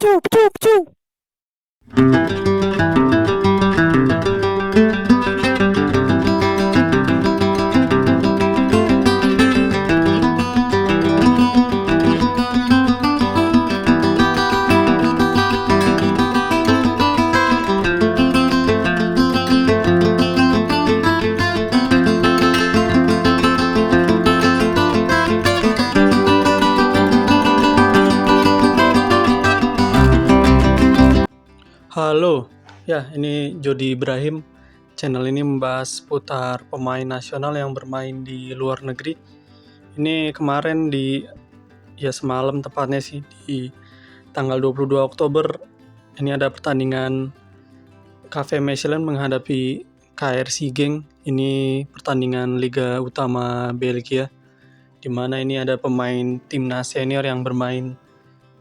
Pecu, pecu, pecu. Halo, ya ini Jody Ibrahim. Channel ini membahas seputar pemain nasional yang bermain di luar negeri. Ini kemarin semalam tepatnya sih di tanggal 22 Oktober ini ada pertandingan KV Mechelen menghadapi KRC Genk. Ini pertandingan Liga Utama Belgia, di mana ini ada pemain timnas senior yang bermain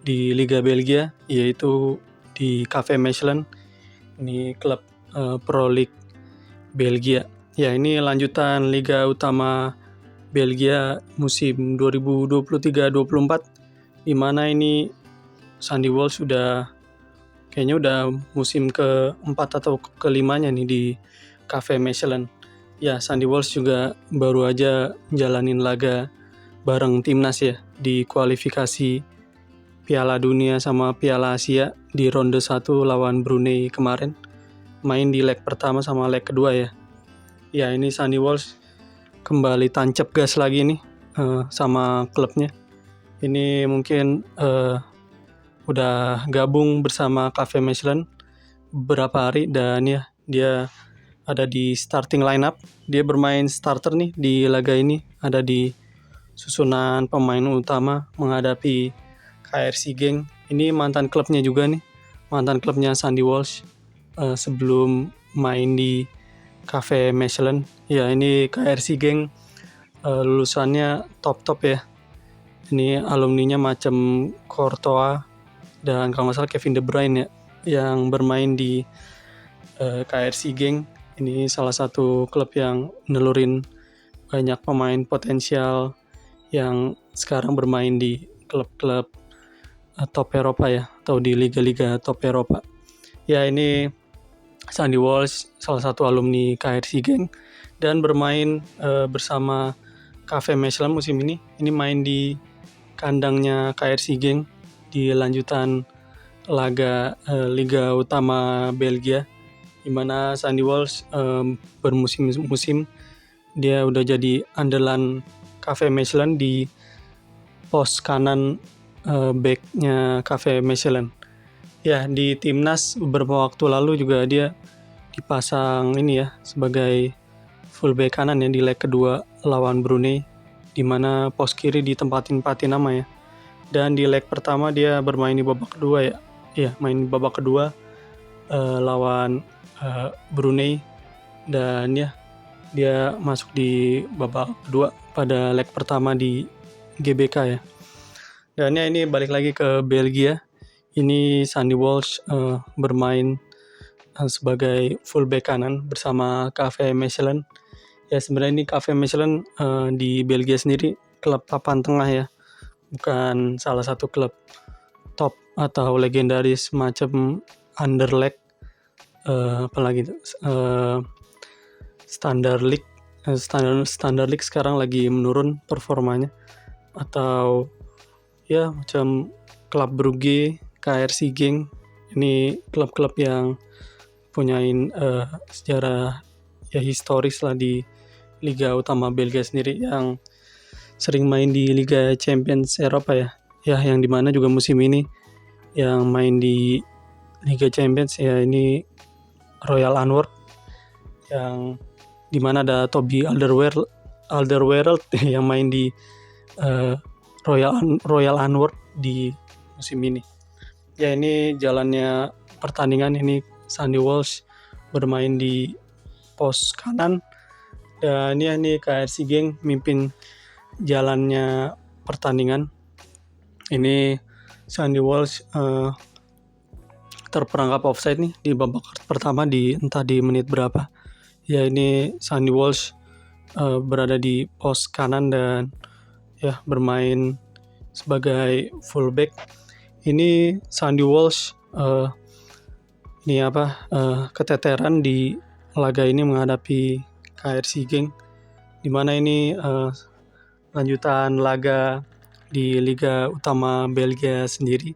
di Liga Belgia, yaitu di KV Mechelen. Ini klub Pro League Belgia. Ya, ini lanjutan Liga Utama Belgia musim 2023-24, di mana ini Sandy Walsh kayaknya udah musim keempat atau kelimanya nih di KV Mechelen. Ya, Sandy Walsh juga baru aja jalanin laga bareng timnas ya di kualifikasi Piala Dunia sama Piala Asia di ronde 1 lawan Brunei kemarin. Main di leg pertama sama leg kedua ya. Ya, ini Sandy Walsh kembali tancap gas lagi nih sama klubnya. Ini mungkin udah gabung bersama KV Mechelen beberapa hari, dan ya dia ada di starting lineup. Dia bermain starter nih di laga ini, ada di susunan pemain utama menghadapi KRC Genk. Ini mantan klubnya juga nih, mantan klubnya Sandy Walsh sebelum main di KV Mechelen. Ya, ini KRC Genk lulusannya top ya. Ini alumninya macam Courtois dan kalau nggak salah Kevin De Bruyne ya, yang bermain di KRC Genk. Ini salah satu klub yang nelurin banyak pemain potensial yang sekarang bermain di klub-klub top Eropa ya, atau di liga-liga top Eropa. Ya, ini Sandy Walsh salah satu alumni KRC Genk dan bermain bersama KV Mechelen musim ini. Ini main di kandangnya KRC Genk di lanjutan laga Liga Utama Belgia, di mana Sandy Walsh bermusim-musim dia udah jadi andalan KV Mechelen di pos kanan backnya KV Mechelen. Ya, di timnas beberapa waktu lalu juga dia dipasang ini ya sebagai fullback kanan ya di leg kedua lawan Brunei, di mana pos kiri ditempatin nama ya. Dan di leg pertama dia bermain di babak kedua ya. Ya, main di babak kedua lawan Brunei, dan ya dia masuk di babak kedua pada leg pertama di GBK ya. Dan ya ini balik lagi ke Belgia. Ini Sandy Walsh bermain sebagai fullback kanan bersama KV Mechelen. Ya, sebenarnya ini KV Mechelen di Belgia sendiri klub papan tengah ya, bukan salah satu klub top atau legendaris macam Anderlecht, apalagi Standard League. Standard League sekarang lagi menurun performanya, atau ya macam Club Brugge, KRC Genk. Ini klub-klub yang punyain sejarah ya historis lah di Liga Utama Belgia sendiri, yang sering main di Liga Champions Eropa ya. Ya, yang dimana juga musim ini yang main di Liga Champions ya ini Royal Antwerp, yang dimana ada Toby Alderweireld yang main di Royal Antwerp di musim ini. Ya, ini jalannya pertandingan. Ini Sandy Walsh bermain di pos kanan, dan ya ini KRC Genk mimpin jalannya pertandingan. Ini Sandy Walsh terperangkap offside nih di babak pertama entah di menit berapa. Ya, ini Sandy Walsh berada di pos kanan dan ya bermain sebagai fullback. Ini Sandy Walsh keteteran di laga ini menghadapi KRC Genk, di mana ini lanjutan laga di Liga Utama Belgia sendiri.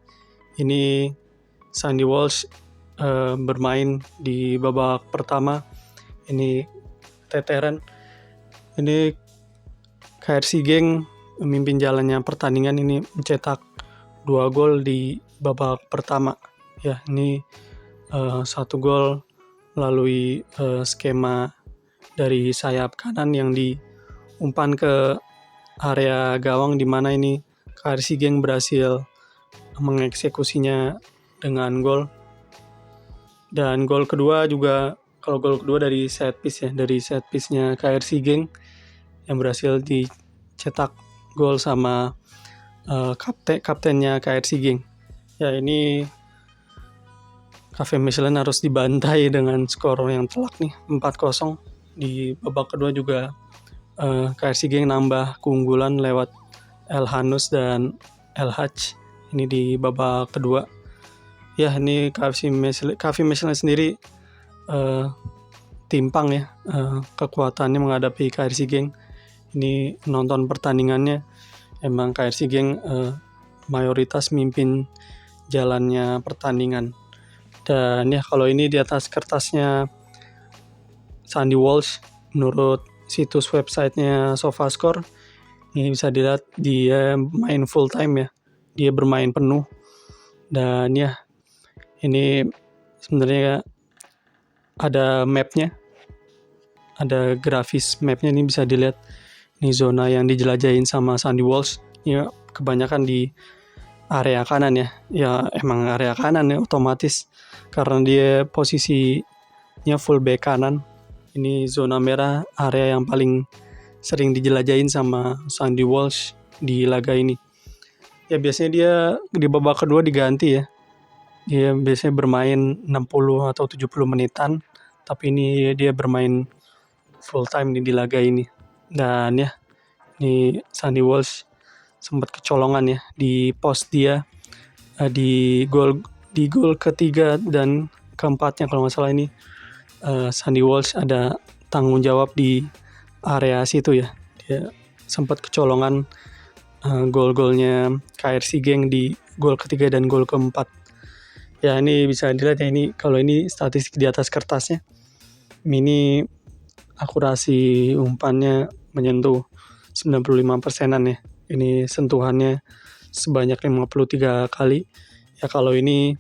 Ini Sandy Walsh bermain di babak pertama, ini keteteran. Ini KRC Genk memimpin jalannya pertandingan, ini mencetak 2 gol di babak pertama. Ya, ini 1 gol melalui skema dari sayap kanan yang diumpan ke area gawang, di mana ini KRC Genk berhasil mengeksekusinya dengan gol. Dan gol kedua juga, kalau gol kedua dari set piece ya, dari set piece-nya KRC Genk yang berhasil dicetak gol sama kaptennya KRC Genk. Ya, ini Cafe Michelin harus dibantai dengan skor yang telak nih, 4-0. Di babak kedua juga KRC Genk nambah keunggulan lewat El Hanous dan El Hadj ini di babak kedua. Ya, ini Cafe Michelin sendiri timpang ya kekuatannya menghadapi KRC Genk. Ini nonton pertandingannya, emang KRC Genk mayoritas mimpin jalannya pertandingan. Dan ya, kalau ini di atas kertasnya Sandy Walsh, menurut situs websitenya SofaScore, ini bisa dilihat dia main full time ya, dia bermain penuh. Dan ya, ini sebenarnya ada mapnya, ada grafis mapnya, ini bisa dilihat. Ini zona yang dijelajahin sama Sandy Walsh, ya kebanyakan di area kanan ya. Ya emang area kanan ya otomatis, karena dia posisinya full back kanan. Ini zona merah, area yang paling sering dijelajahin sama Sandy Walsh di laga ini. Ya biasanya dia di babak kedua diganti ya. Dia biasanya bermain 60 atau 70 menitan, tapi ini dia bermain full time di laga ini. Dan ya, ini Sandy Walsh sempat kecolongan ya di post dia di gol ketiga dan keempatnya kalau nggak salah. Ini Sandy Walsh ada tanggung jawab di area situ ya. Dia sempat kecolongan gol-golnya KRC Genk di gol ketiga dan gol keempat. Ya, ini bisa dilihat ya, ini kalau ini statistik di atas kertasnya. Ini akurasi umpannya menyentuh 95%-an ya. Ini sentuhannya sebanyak 53 kali. Ya, kalau ini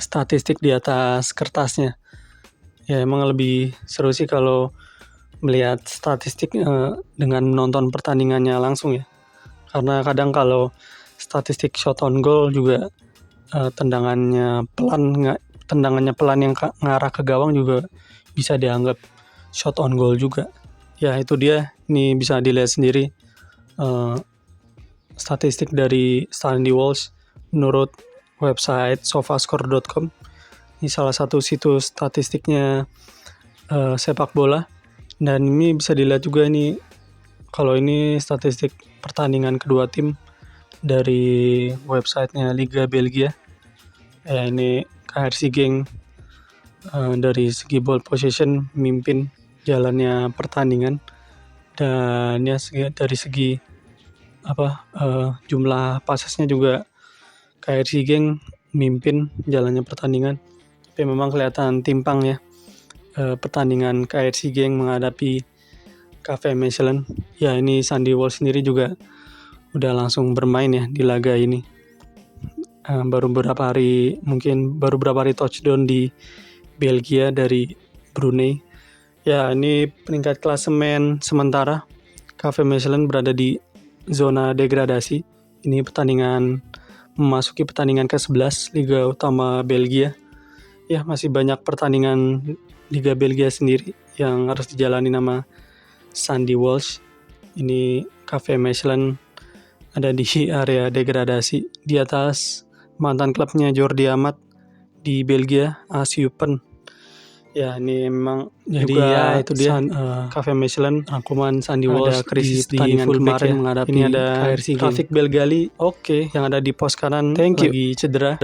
statistik di atas kertasnya. Ya, emang lebih seru sih kalau melihat statistik dengan menonton pertandingannya langsung ya. Karena kadang kalau statistik shot on goal juga tendangannya pelan yang ngarah ke gawang juga bisa dianggap shot on goal juga. Ya, itu dia. Ini bisa dilihat sendiri statistik dari Sandy Walsh menurut website sofascore.com. Ini salah satu situs statistiknya sepak bola. Dan ini bisa dilihat juga ini, kalau ini statistik pertandingan kedua tim dari websitenya Liga Belgia. Ya, ini KRC Genk dari segi ball possession mimpin jalannya pertandingan. Dan ya dari segi jumlah passesnya juga KRC Genk mimpin jalannya pertandingan. Tapi memang kelihatan timpang ya pertandingan KRC Genk menghadapi Cafe Michelin. Ya, ini Sandy Walsh sendiri juga udah langsung bermain ya di laga ini. Baru beberapa hari touchdown di Belgia dari Brunei. Ya, ini peringkat klasemen sementara. Cafe Michelin berada di zona degradasi. Ini memasuki pertandingan ke-11 Liga Utama Belgia. Ya, masih banyak pertandingan Liga Belgia sendiri yang harus dijalani nama Sandy Walsh. Ini Cafe Michelin ada di area degradasi di atas mantan klubnya Jordi Amat di Belgia, AS Eupen. Ya, ini memang Jadi juga ya itu dia Cafe Mechelen rangkuman Sandy ada Walsh krisis di pertandingan fullback kemarin ya. menghadapi Ini ada KRC game. Rafik Belgali Oke, yang ada di pos kanan thank you. lagi cedera.